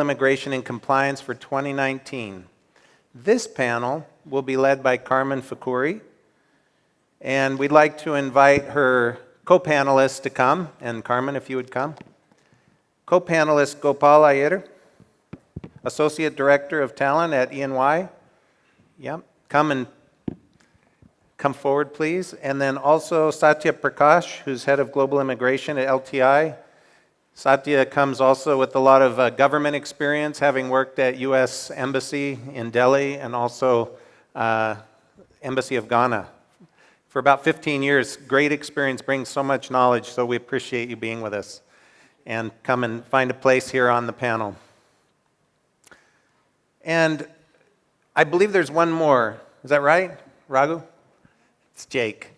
Immigration and Compliance for 2019. This panel will be led by Carmen Fakhoury, and we'd like to invite her co-panelists to come, and Carmen, if you would come. Co-panelist Gopal Iyer, Associate Director of Talent at EY. Yep, come forward, please. And then also Satya Prakash, who's Head of Global Immigration at LTI. Satya comes also with a lot of government experience, having worked at U.S. Embassy in Delhi and also Embassy of Ghana for about 15 years. Great experience, brings so much knowledge, so we appreciate you being with us. And come and find a place here on the panel. And I believe there's one more. Is that right, Raghu? It's Jake.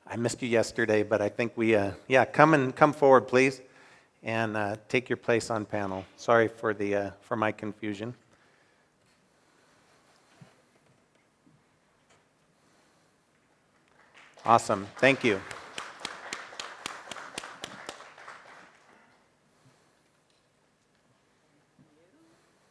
I missed you yesterday, but I think we, come forward, please, and take your place on panel. Sorry for my confusion. Awesome. Thank you.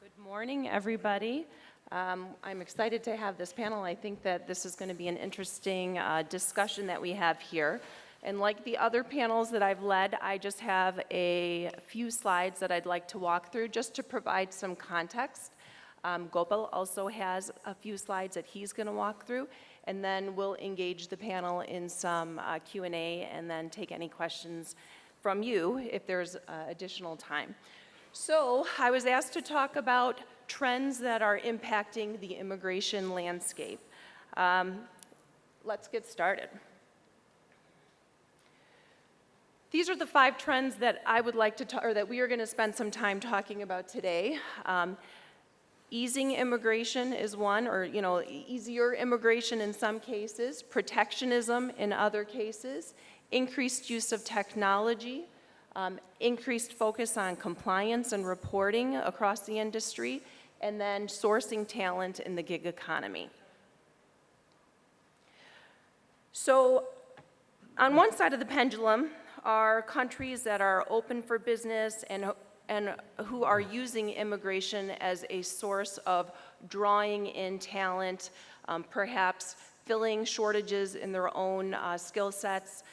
Good morning, everybody. I'm excited to have this panel. I think that this is going to be an interesting discussion that we have here. And like the other panels that I've led, I just have a few slides that I'd like to walk through just to provide some context. Gopal also has a few slides that he's going to walk through, and then we'll engage the panel in some Q&A and then take any questions from you if there's additional time. So I was asked to talk about trends that are impacting the immigration landscape. Let's get started. These are the 5 trends that I would like to or that we are going to spend some time talking about today. Easing immigration is one, or easier immigration in some cases, protectionism in other cases, increased use of technology, increased focus on compliance and reporting across the industry, and then sourcing talent in the gig economy. So on one side of the pendulum are countries that are open for business and who are using immigration as a source of drawing in talent, perhaps filling shortages in their own skill sets,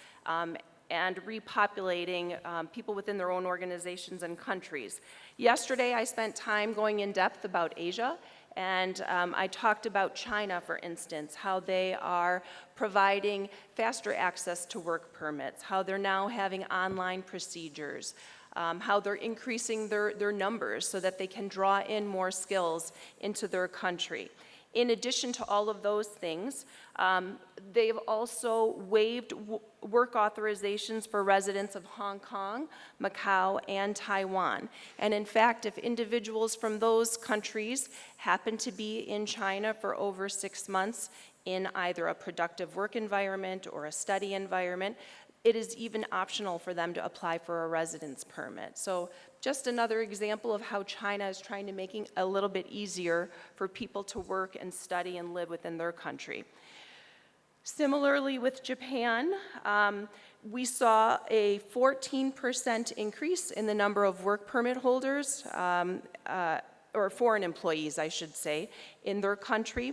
and repopulating people within their own organizations and countries. Yesterday, I spent time going in depth about Asia, and I talked about China, for instance, how they are providing faster access to work permits, how they're now having online procedures, how they're increasing their numbers so that they can draw in more skills into their country. In addition to all of those things, they've also waived work authorizations for residents of Hong Kong, Macau, and Taiwan. And in fact, if individuals from those countries happen to be in China for over 6 months in either a productive work environment or a study environment, it is even optional for them to apply for a residence permit. So just another example of how China is trying to make it a little bit easier for people to work and study and live within their country. Similarly with Japan, we saw a 14% increase in the number of work permit holders, or foreign employees, I should say, in their country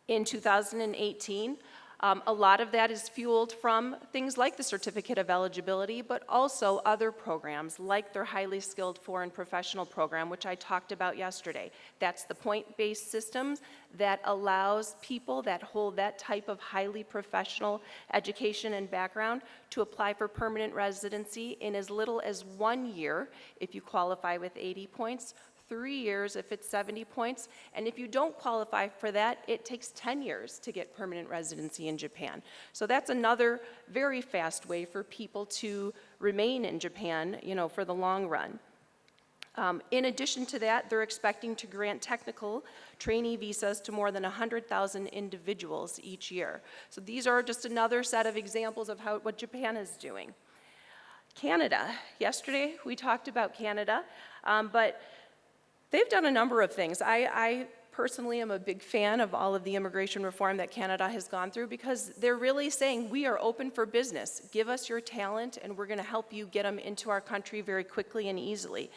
in 2018. A lot of that is fueled from things like the Certificate of Eligibility, but also other programs like their Highly Skilled Foreign Professional Program, which I talked about yesterday. That's the point-based system that allows people that hold that type of highly professional education and background to apply for permanent residency in as little as 1 year if you qualify with 80 points, 3 years if it's 70 points, and if you don't qualify for that, it takes 10 years to get permanent residency in Japan. So that's another very fast way for people to remain in Japan, for the long run. In addition to that, they're expecting to grant technical trainee visas to more than 100,000 individuals each year. So these are just another set of examples of what Japan is doing. Canada. Yesterday, we talked about Canada, but they've done a number of things. I personally am a big fan of all of the immigration reform that Canada has gone through because they're really saying we are open for business. Give us your talent and we're going to help you get them into our country very quickly and easily.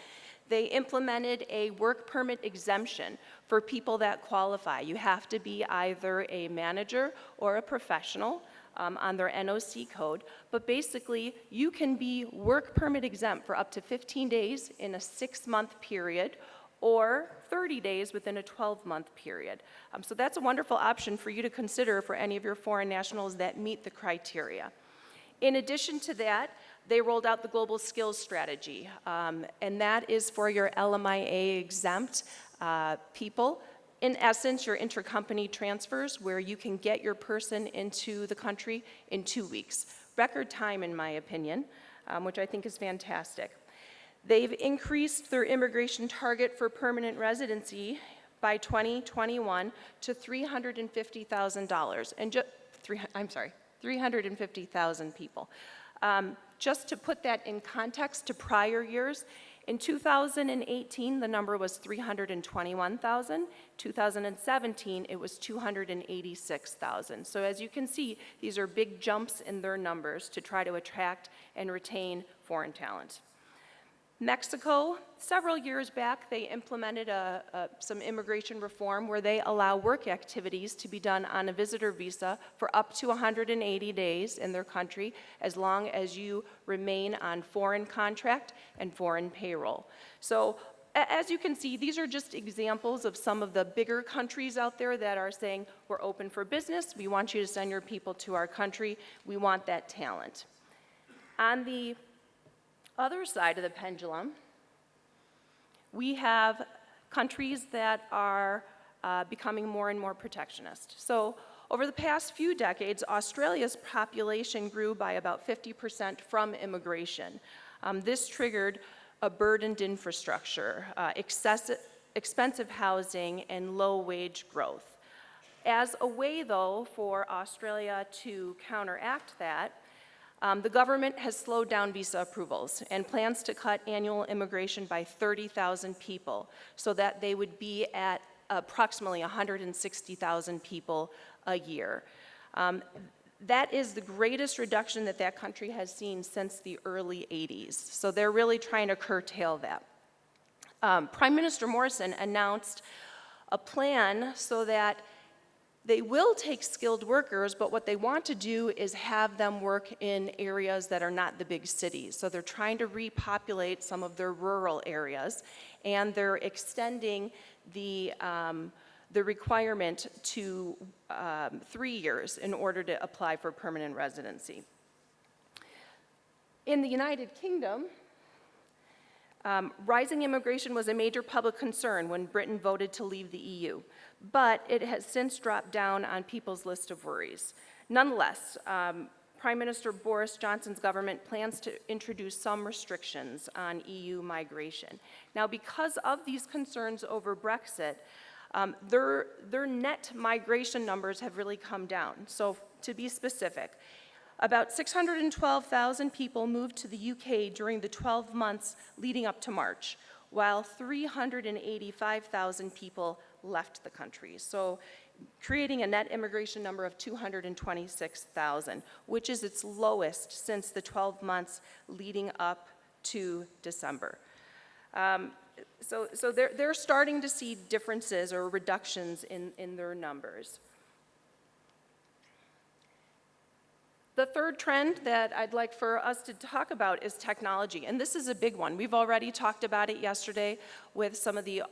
They implemented a work permit exemption for people that qualify. You have to be either a manager or a professional on their NOC code, but basically you can be work permit exempt for up to 15 days in a 6-month period or 30 days within a 12-month period. So that's a wonderful option for you to consider for any of your foreign nationals that meet the criteria. In addition to that, they rolled out the Global Skills Strategy, and that is for your LMIA exempt people. In essence, your intercompany transfers where you can get your person into the country in 2 weeks. Record time, in my opinion, which I think is fantastic. They've increased their immigration target for permanent residency by 2021 to $350,000, and 350,000 people. Just to put that in context to prior years, in 2018, the number was 321,000. 2017, it was 286,000. So as you can see, these are big jumps in their numbers to try to attract and retain foreign talent. Mexico, several years back, they implemented some immigration reform where they allow work activities to be done on a visitor visa for up to 180 days in their country, as long as you remain on foreign contract and foreign payroll. So as you can see, these are just examples of some of the bigger countries out there that are saying, we're open for business, we want you to send your people to our country, we want that talent. On the other side of the pendulum, we have countries that are becoming more and more protectionist. So over the past few decades, Australia's population grew by about 50% from immigration. This triggered a burdened infrastructure, expensive housing, and low-wage growth. As a way, though, for Australia to counteract that, the government has slowed down visa approvals and plans to cut annual immigration by 30,000 people so that they would be at approximately 160,000 people a year. That is the greatest reduction that that country has seen since the early 80s. So they're really trying to curtail that. Prime Minister Morrison announced a plan so that they will take skilled workers, but what they want to do is have them work in areas that are not the big cities. So they're trying to repopulate some of their rural areas, and they're extending the requirement to 3 years in order to apply for permanent residency. In the United Kingdom, rising immigration was a major public concern when Britain voted to leave the EU, but it has since dropped down on people's list of worries. Nonetheless, Prime Minister Boris Johnson's government plans to introduce some restrictions on EU migration. Now, because of these concerns over Brexit, their net migration numbers have really come down. So to be specific, about 612,000 people moved to the UK during the 12 months leading up to March, while 385,000 people left the country. So creating a net immigration number of 226,000, which is its lowest since the 12 months leading up to December. So they're starting to see differences or reductions in their numbers. The third trend that I'd like for us to talk about is technology, and this is a big one. We've already talked about it yesterday with some of the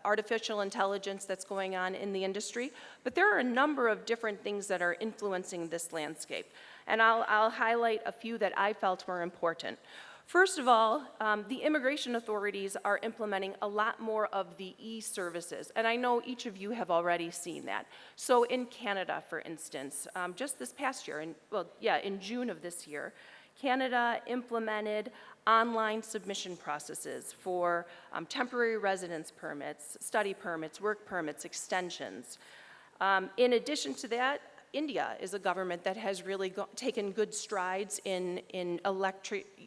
artificial intelligence that's going on in the industry, but there are a number of different things that are influencing this landscape, and I'll highlight a few that I felt were important. First of all, the immigration authorities are implementing a lot more of the e-services, and I know each of you have already seen that. So in Canada, for instance, just this past year, in June of this year, Canada implemented online submission processes for temporary residence permits, study permits, work permits, extensions. In addition to that, India is a government that has really taken good strides in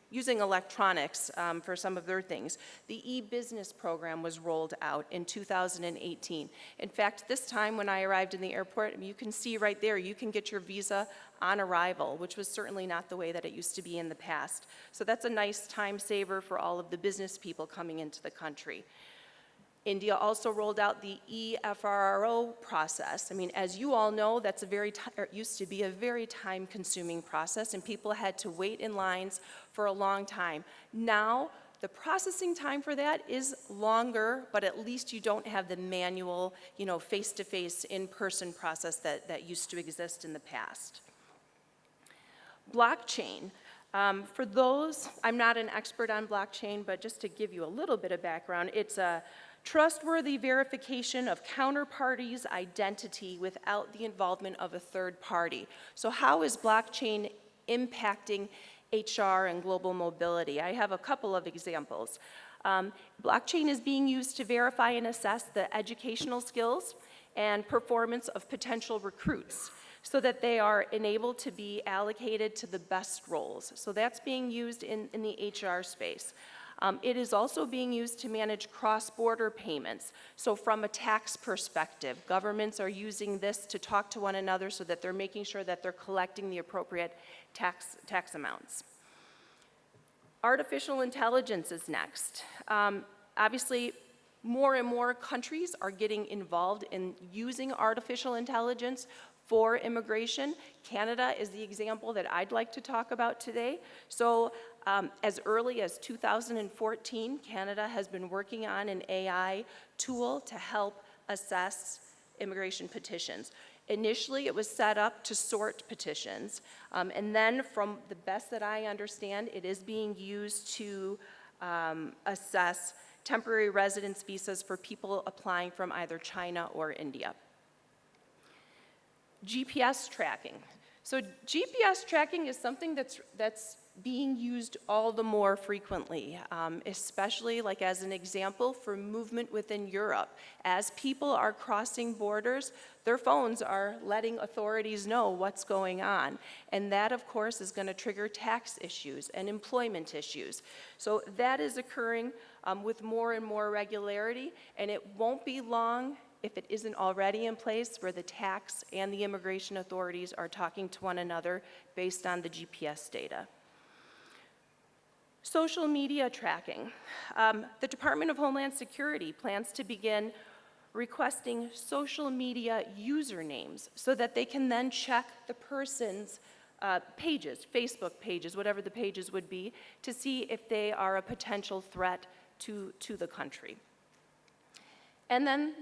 using electronics for some of their things. The e-business program was rolled out in 2018. In fact, this time when I arrived in the airport, you can see right there, you can get your visa on arrival, which was certainly not the way that it used to be in the past. So that's a nice time saver for all of the business people coming into the country. India also rolled out the EFRRO process. I mean, as you all know, that's it used to be a very time-consuming process, and people had to wait in lines for a long time. Now, the processing time for that is longer, but at least you don't have the manual, face-to-face, in-person process that used to exist in the past. Blockchain. For those, I'm not an expert on blockchain, but just to give you a little bit of background, it's a trustworthy verification of counterparties' identity without the involvement of a third party. So how is blockchain impacting HR and global mobility? I have a couple of examples. Blockchain is being used to verify and assess the educational skills and performance of potential recruits so that they are enabled to be allocated to the best roles. So that's being used in the HR space. It is also being used to manage cross-border payments. So from a tax perspective, governments are using this to talk to one another so that they're making sure that they're collecting the appropriate tax amounts. Artificial intelligence is next. Obviously, more and more countries are getting involved in using artificial intelligence for immigration. Canada is the example that I'd like to talk about today. So as early as 2014, Canada has been working on an AI tool to help assess immigration petitions. Initially, it was set up to sort petitions, and then from the best that I understand, it is being used to assess temporary residence visas for people applying from either China or India. GPS tracking. So GPS tracking is something that's being used all the more frequently, especially like as an example for movement within Europe. As people are crossing borders, their phones are letting authorities know what's going on. And that, of course, is going to trigger tax issues and employment issues. So that is occurring with more and more regularity, and it won't be long if it isn't already in place where the tax and the immigration authorities are talking to one another based on the GPS data. Social media tracking. The Department of Homeland Security plans to begin requesting social media usernames so that they can then check the person's pages, Facebook pages, whatever the pages would be, to see if they are a potential threat to the country. And then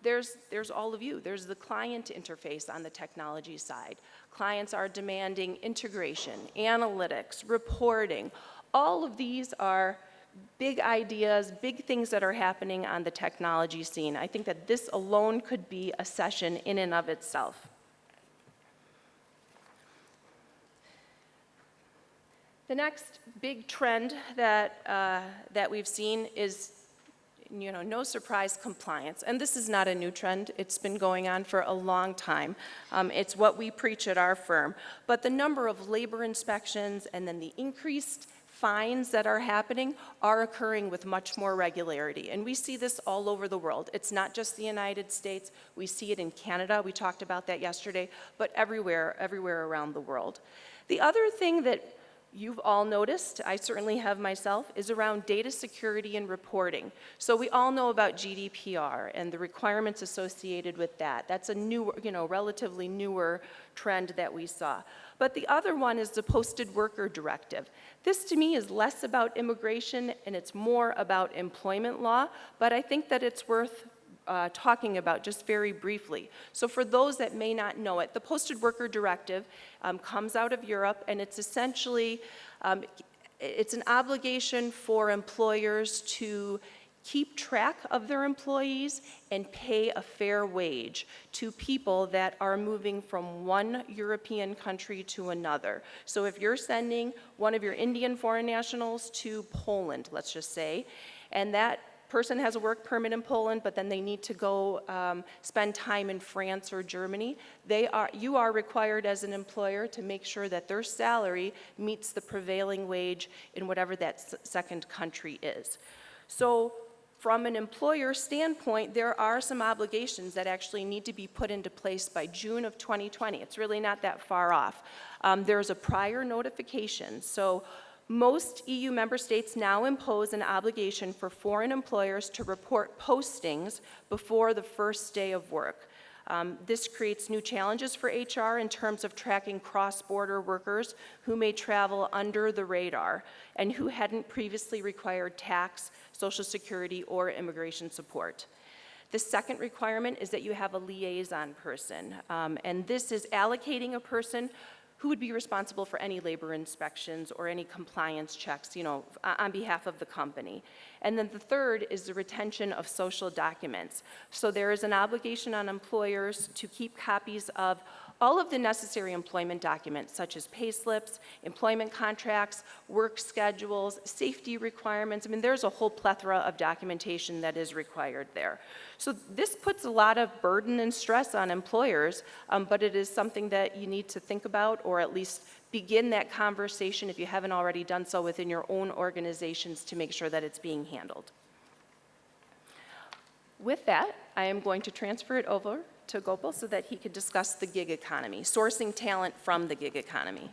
there's all of you. There's the client interface on the technology side. Clients are demanding integration, analytics, reporting. All of these are big ideas, big things that are happening on the technology scene. I think that this alone could be a session in and of itself. The next big trend that we've seen is, no surprise, compliance. And this is not a new trend. It's been going on for a long time. It's what we preach at our firm. But the number of labor inspections and then the increased fines that are happening are occurring with much more regularity. And we see this all over the world. It's not just the United States. We see it in Canada. We talked about that yesterday, but everywhere around the world. The other thing that you've all noticed, I certainly have myself, is around data security and reporting. So we all know about GDPR and the requirements associated with that. That's a new, relatively newer trend that we saw. But the other one is the Posted Worker Directive. This to me is less about immigration and it's more about employment law, but I think that it's worth talking about just very briefly. So for those that may not know it, the Posted Worker Directive comes out of Europe, and it's essentially, it's an obligation for employers to keep track of their employees and pay a fair wage to people that are moving from one European country to another. So if you're sending one of your Indian foreign nationals to Poland, let's just say, and that person has a work permit in Poland, but then they need to go spend time in France or Germany, you are required as an employer to make sure that their salary meets the prevailing wage in whatever that second country is. So from an employer standpoint, there are some obligations that actually need to be put into place by June of 2020. It's really not that far off. There's a prior notification. So most EU member states now impose an obligation for foreign employers to report postings before the first day of work. This creates new challenges for HR in terms of tracking cross-border workers who may travel under the radar and who hadn't previously required tax, Social Security, or immigration support. The second requirement is that you have a liaison person, and this is allocating a person who would be responsible for any labor inspections or any compliance checks, on behalf of the company. And then the third is the retention of social documents. So there is an obligation on employers to keep copies of all of the necessary employment documents, such as pay slips, employment contracts, work schedules, safety requirements. I mean, there's a whole plethora of documentation that is required there. So this puts a lot of burden and stress on employers, but it is something that you need to think about, or at least begin that conversation, if you haven't already done so, within your own organizations to make sure that it's being handled. With that, I am going to transfer it over to Gopal so that he could discuss the gig economy, sourcing talent from the gig economy.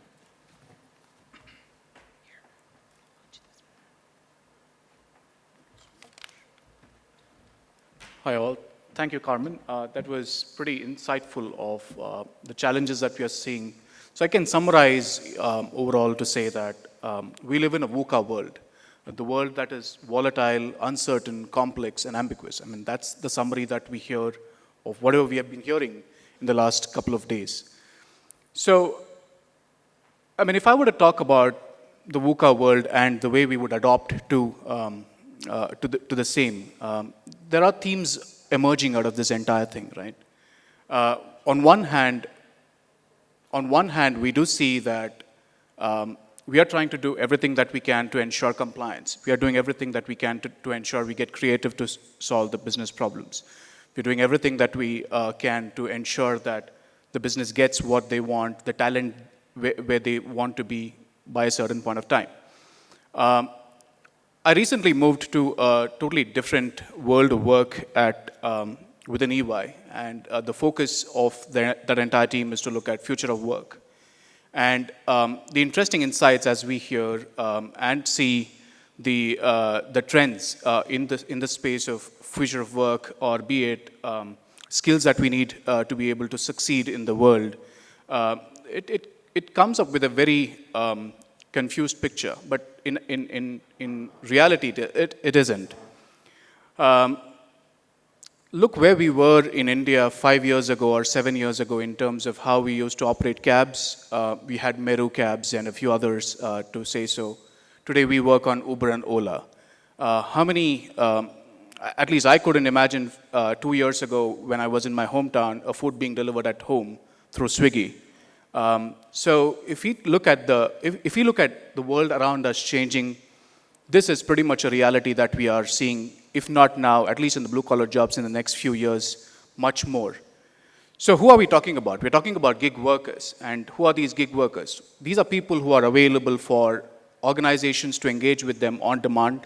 Hi all. Thank you, Carmen. That was pretty insightful of the challenges that we are seeing. So I can summarize overall to say that we live in a VUCA world, the world that is volatile, uncertain, complex, and ambiguous. I mean, that's the summary that we hear of whatever we have been hearing in the last couple of days. So, I mean, if I were to talk about the VUCA world and the way we would adopt to the same, there are themes emerging out of this entire thing, right? On one hand, we do see that we are trying to do everything that we can to ensure compliance. We are doing everything that we can to ensure we get creative to solve the business problems. We're doing everything that we can to ensure that the business gets what they want, the talent where they want to be by a certain point of time. I recently moved to a totally different world of work within EY, and the focus of that entire team is to look at future of work. And the interesting insights as we hear and see the trends in the space of future of work, or be it skills that we need to be able to succeed in the world, it comes up with a very confused picture, but in reality, it isn't. Look where we were in India 5 years ago or 7 years ago in terms of how we used to operate cabs. We had Meru cabs and a few others to say so. Today we work on Uber and Ola. How many, at least I couldn't imagine 2 years ago when I was in my hometown, a food being delivered at home through Swiggy. So if we look at the world around us changing, this is pretty much a reality that we are seeing, if not now, at least in the blue-collar jobs in the next few years, much more. So who are we talking about? We're talking about gig workers. And who are these gig workers? These are people who are available for organizations to engage with them on demand.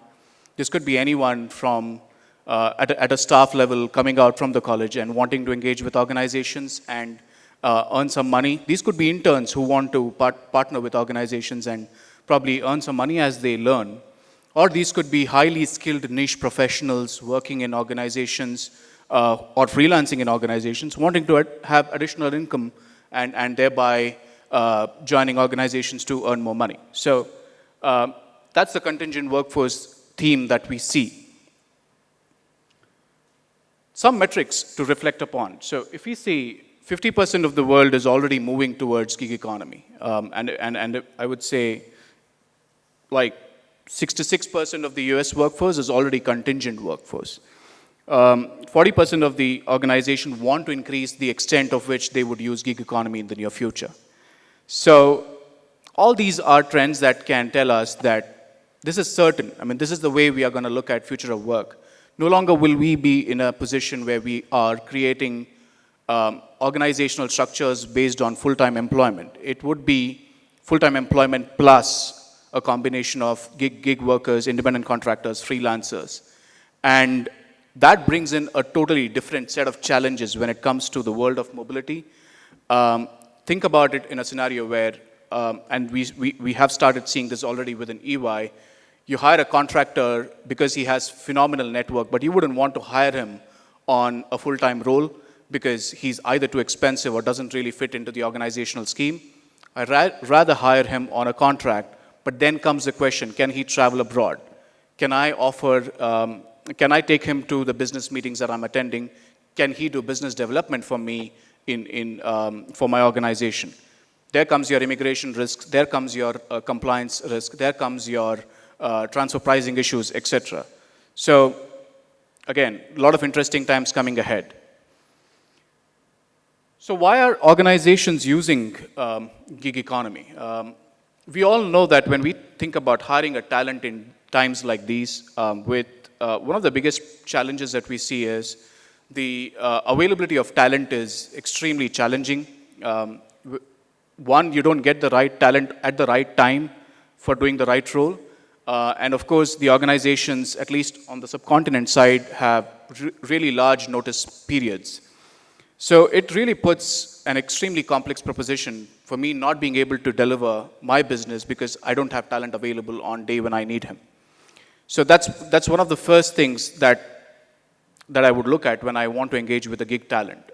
This could be anyone from at a staff level coming out from the college and wanting to engage with organizations and earn some money. These could be interns who want to partner with organizations and probably earn some money as they learn. Or these could be highly skilled niche professionals working in organizations or freelancing in organizations, wanting to have additional income and thereby joining organizations to earn more money. So that's the contingent workforce theme that we see. Some metrics to reflect upon. So if we see 50% of the world is already moving towards gig economy, and I would say like 66% of the US workforce is already contingent workforce. 40% of the organization want to increase the extent of which they would use gig economy in the near future. So all these are trends that can tell us that this is certain. I mean, this is the way we are going to look at future of work. no longer will we be in a position where we are creating organizational structures based on full-time employment. It would be full-time employment plus a combination of gig workers, independent contractors, freelancers. And that brings in a totally different set of challenges when it comes to the world of mobility. Think about it in a scenario where, and we have started seeing this already within EY, you hire a contractor because he has phenomenal network, but you wouldn't want to hire him on a full-time role because he's either too expensive or doesn't really fit into the organizational scheme. I'd rather hire him on a contract, but then comes the question, can he travel abroad? Can I can I take him to the business meetings that I'm attending? Can he do business development for me for my organization? There comes your immigration risks, there comes your compliance risk, there comes your transfer pricing issues, etc. So again, a lot of interesting times coming ahead. So why are organizations using gig economy? We all know that when we think about hiring a talent in times like these, one of the biggest challenges that we see is the availability of talent is extremely challenging. One, you don't get the right talent at the right time for doing the right role. And of course, the organizations, at least on the subcontinent side, have really large notice periods. So it really puts an extremely complex proposition for me not being able to deliver my business because I don't have talent available on day when I need him. So that's one of the first things that I would look at when I want to engage with a gig talent.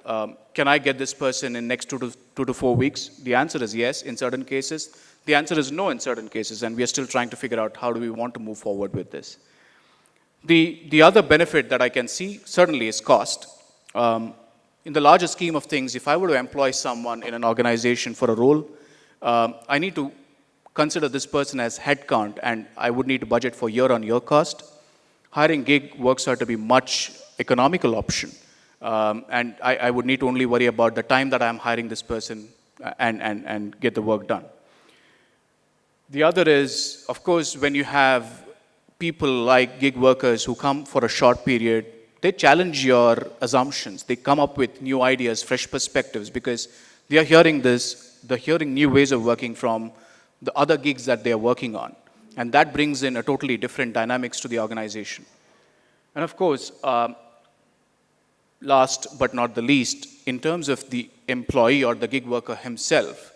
Can I get this person in next 2 to 4 weeks? The answer is yes in certain cases. The answer is no in certain cases, and we are still trying to figure out how do we want to move forward with this. The other benefit that I can see certainly is cost. In the larger scheme of things, if I were to employ someone in an organization for a role, I need to consider this person as headcount, and I would need to budget for year-on-year cost. Hiring gig works out to be much economical option, and I would need to only worry about the time that I'm hiring this person and get the work done. The other is, of course, when you have people like gig workers who come for a short period, they challenge your assumptions. They come up with new ideas, fresh perspectives, because they are hearing this, they're hearing new ways of working from the other gigs that they are working on. And that brings in a totally different dynamics to the organization. And of course, last but not the least, in terms of the employee or the gig worker himself,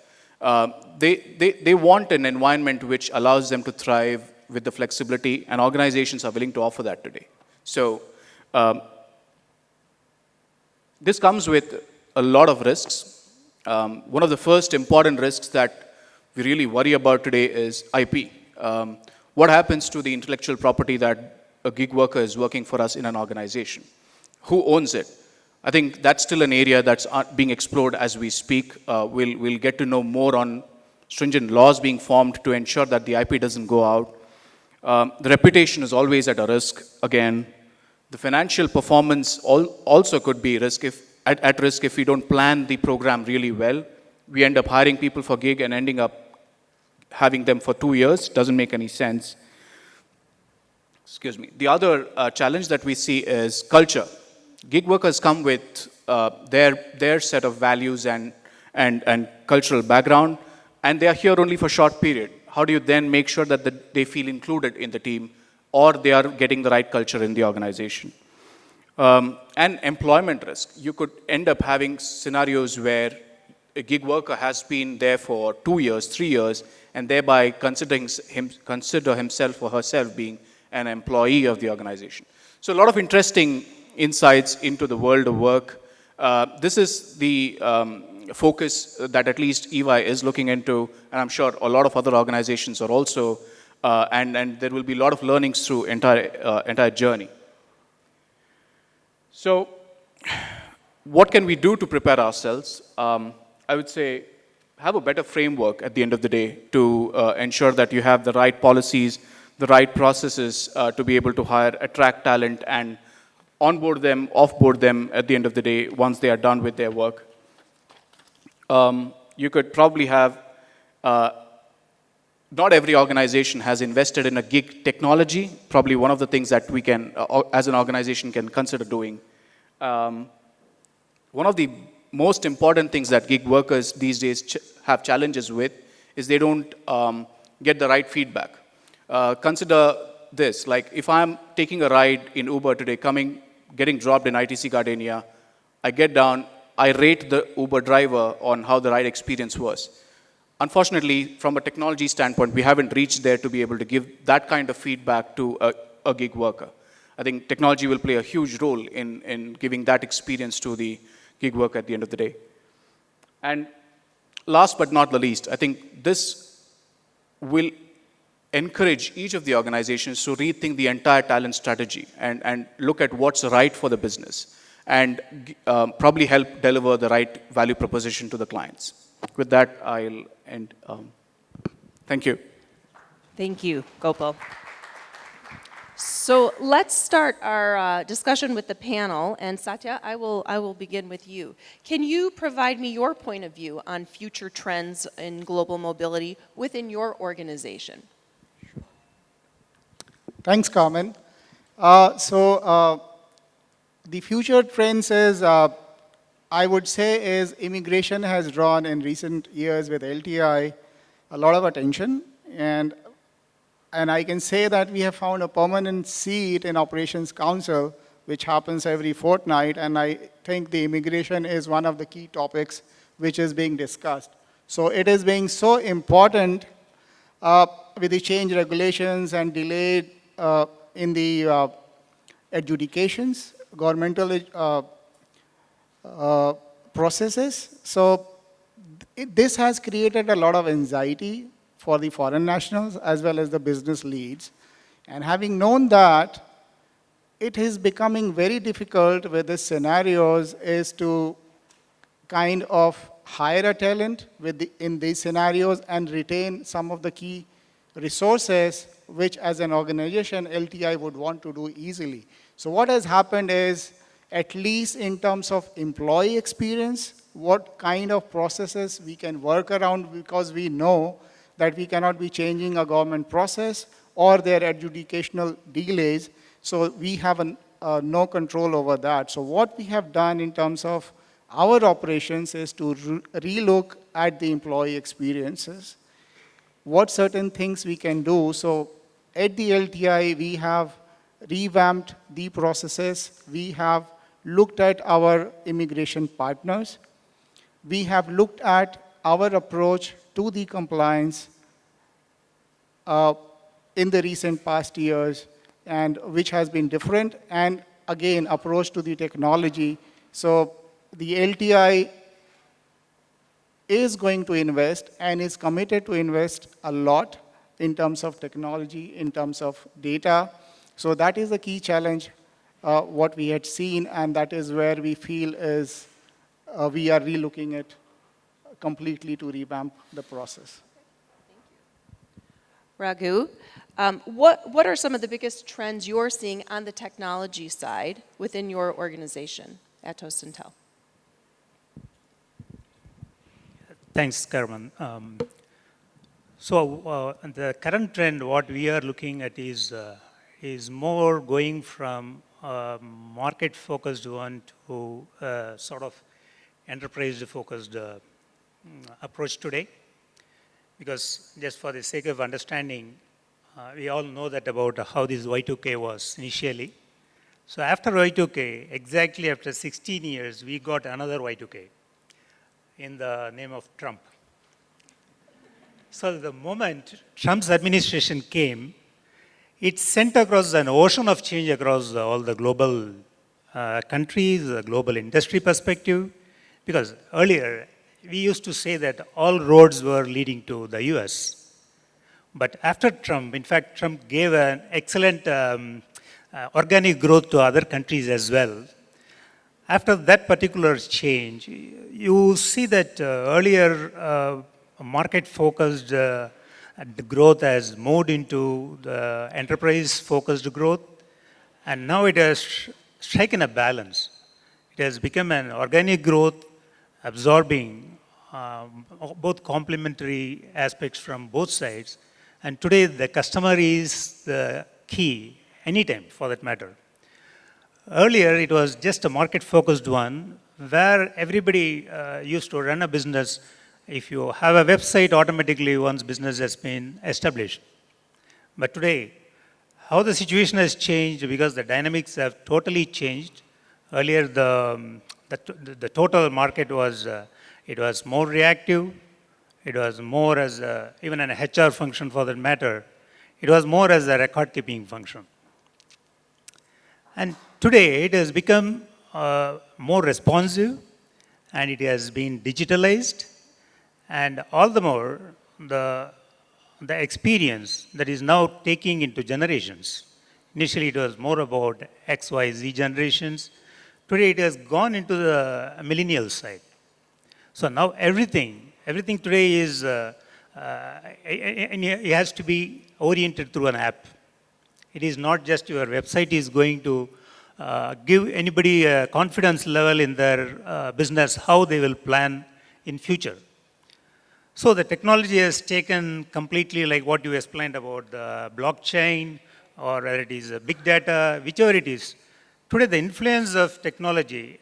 they want an environment which allows them to thrive with the flexibility, and organizations are willing to offer that today. So this comes with a lot of risks. One of the first important risks that we really worry about today is IP. What happens to the intellectual property that a gig worker is working for us in an organization? Who owns it? I think that's still an area that's being explored as we speak. We'll get to know more on stringent laws being formed to ensure that the IP doesn't go out. The reputation is always at a risk. Again, the financial performance also could be at risk if we don't plan the program really well. We end up hiring people for gig and ending up having them for 2 years. Doesn't make any sense. Excuse me. The other challenge that we see is culture. Gig workers come with their set of values and cultural background, and they are here only for a short period. How do you then make sure that they feel included in the team, or they are getting the right culture in the organization? And employment risk. You could end up having scenarios where a gig worker has been there for 2 years, 3 years, and thereby consider himself or herself being an employee of the organization. So a lot of interesting insights into the world of work. This is the focus that at least EY is looking into, and I'm sure a lot of other organizations are also, and there will be a lot of learnings through entire journey. So what can we do to prepare ourselves? I would say have a better framework at the end of the day to ensure that you have the right policies, the right processes to be able to hire, attract talent, and onboard them, offboard them at the end of the day once they are done with their work. You could probably have not every organization has invested in a gig technology, probably one of the things that we can, as an organization, can consider doing. One of the most important things that gig workers these days have challenges with is they don't get the right feedback. Consider this, like if I'm taking a ride in Uber today, getting dropped in ITC Gardenia, I get down, I rate the Uber driver on how the ride experience was. Unfortunately, from a technology standpoint, we haven't reached there to be able to give that kind of feedback to a gig worker. I think technology will play a huge role in giving that experience to the gig worker at the end of the day. And last but not the least, I think this will encourage each of the organizations to rethink the entire talent strategy and look at what's right for the business and probably help deliver the right value proposition to the clients. With that, I'll end. Thank you. Thank you, Gopal. So let's start our discussion with the panel, and Satya, I will begin with you. Can you provide me your point of view on future trends in global mobility within your organization? Thanks, Carmen. The future trends is, I would say, is immigration has drawn in recent years with LTI a lot of attention, and I can say that we have found a permanent seat in Operations Council, which happens every fortnight, and I think the immigration is one of the key topics which is being discussed. So it is being so important with the change regulations and delay in the adjudications, governmental processes. So this has created a lot of anxiety for the foreign nationals as well as the business leads. And having known that, it is becoming very difficult with the scenarios is to kind of hire a talent in these scenarios and retain some of the key resources which as an organization LTI would want to do easily. So what has happened is, at least in terms of employee experience, what kind of processes we can work around, because we know that we cannot be changing a government process or their adjudicational delays, so we have no control over that. So what we have done in terms of our operations is to relook at the employee experiences, what certain things we can do. So at the LTI, we have revamped the processes. We have looked at our immigration partners. We have looked at our approach to the compliance in the recent past years, and which has been different, and again, approach to the technology. So the LTI is going to invest and is committed to invest a lot in terms of technology, in terms of data. So that is the key challenge, what we had seen, and that is where we feel is we are relooking it completely to revamp the process. Raghu, what are some of the biggest trends you're seeing on the technology side within your organization at Toast&Tell? Thanks, Carmen. The current trend, what we are looking at is more going from market-focused one to sort of enterprise-focused approach today. Because just for the sake of understanding, we all know that about how this Y2K was initially. So after Y2K, exactly after 16 years, we got another Y2K in the name of Trump. So the moment Trump's administration came, it sent across an ocean of change across all the global countries, the global industry perspective. Because earlier, we used to say that all roads were leading to the US. But after Trump, in fact, Trump gave an excellent organic growth to other countries as well. After that particular change, you see that earlier market-focused growth has moved into the enterprise-focused growth, and now it has striken a balance. It has become an organic growth, absorbing both complementary aspects from both sides. And today, the customer is the key, anytime for that matter. Earlier, it was just a market-focused one, where everybody used to run a business. If you have a website, automatically one's business has been established. But today, how the situation has changed because the dynamics have totally changed. Earlier, the total market was, it was more reactive. It was more as even an HR function for that matter. It was more as a record-keeping function. And today, it has become more responsive, and it has been digitalized, and all the more, the experience that is now taking into generations. Initially, it was more about X, Y, Z generations. Today, it has gone into the millennial side. So now everything today is, it has to be oriented through an app. It is not just your website is going to give anybody a confidence level in their business, how they will plan in future. So the technology has taken completely like what you explained about the blockchain, or whether it is big data, whichever it is. Today the influence of technology,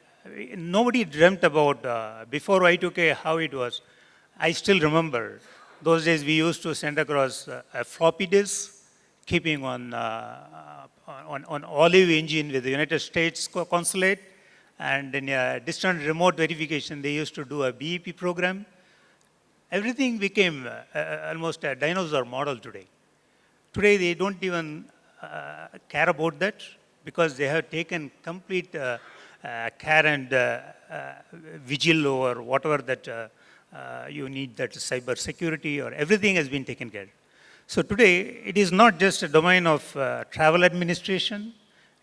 nobody dreamt about before Y2K how it was. I still remember those days we used to send across a floppy disk, keeping on olive engine with the United States consulate, and in a distant remote verification they used to do a BEP program. Everything became almost a dinosaur model today. Today they don't even care about that because they have taken complete care and vigil over whatever that you need, that cyber security or everything has been taken care of. So today it is not just a domain of travel administration.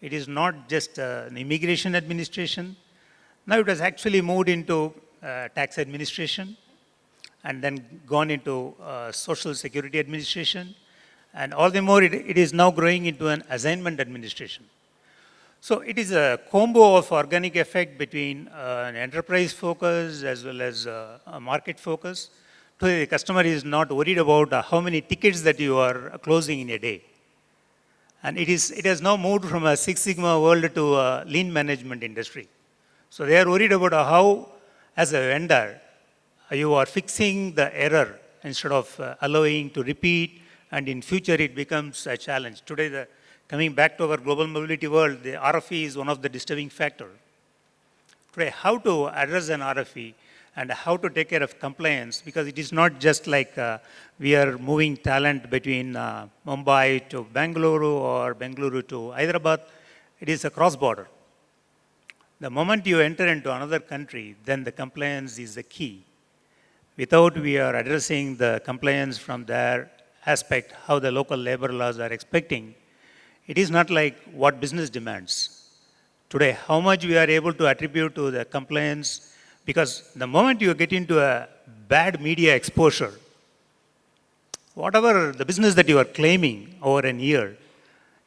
It is not just an immigration administration. Now it has actually moved into tax administration, and then gone into social security administration, and all the more it is now growing into an assignment administration. So it is a combo of organic effect between an enterprise focus as well as a market focus. Today the customer is not worried about how many tickets that you are closing in a day. And it has now moved from a Six Sigma world to a lean management industry. So they are worried about how, as a vendor, you are fixing the error instead of allowing to repeat, and in future it becomes a challenge. Today, coming back to our global mobility world, the RFE is one of the disturbing factors. Today, how to address an RFE and how to take care of compliance, because it is not just like we are moving talent between Mumbai to Bengaluru or Bengaluru to Hyderabad. It is a cross-border. The moment you enter into another country, then the compliance is the key. Without we are addressing the compliance from their aspect, how the local labor laws are expecting, it is not like what business demands. Today, how much we are able to attribute to the compliance, because the moment you get into a bad media exposure, whatever the business that you are claiming over a year,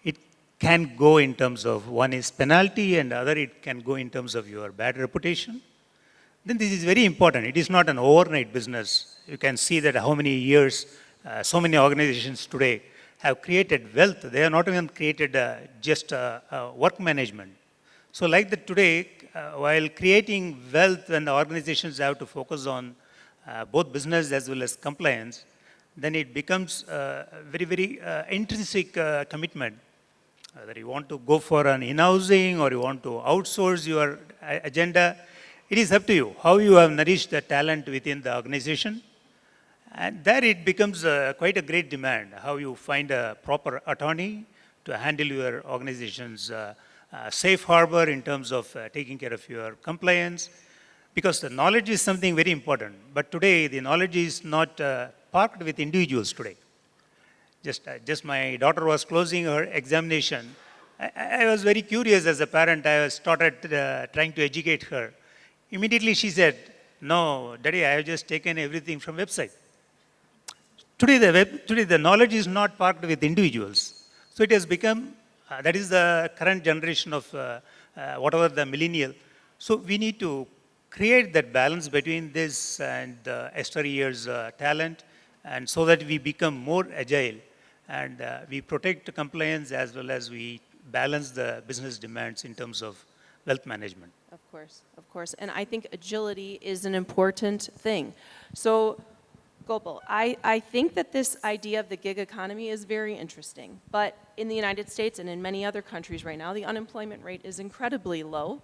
it can go in terms of, one is penalty and other it can go in terms of your bad reputation. Then this is very important. It is not an overnight business. You can see that how many years, so many organizations today have created wealth. They have not even created just work management. So like that today, while creating wealth, when the organizations have to focus on both business as well as compliance, then it becomes a very, very intrinsic commitment. Whether you want to go for an in-housing or you want to outsource your agenda, it is up to you how you have nourished the talent within the organization. And there it becomes quite a great demand, how you find a proper attorney to handle your organization's safe harbor in terms of taking care of your compliance. Because the knowledge is something very important. But today, the knowledge is not parked with individuals today. Just my daughter was closing her examination. I was very curious as a parent. I started trying to educate her. Immediately she said, "No, Daddy, I have just taken everything from website." Today the knowledge is not parked with individuals. So it has become, that is the current generation of whatever the millennial. So we need to create that balance between this and Esther Iyer's talent and so that we become more agile and we protect compliance as well as we balance the business demands in terms of wealth management. Of course, of course. And I think agility is an important thing. So, Gopal, I think that this idea of the gig economy is very interesting. But in the United States and in many other countries right now, the unemployment rate is incredibly low.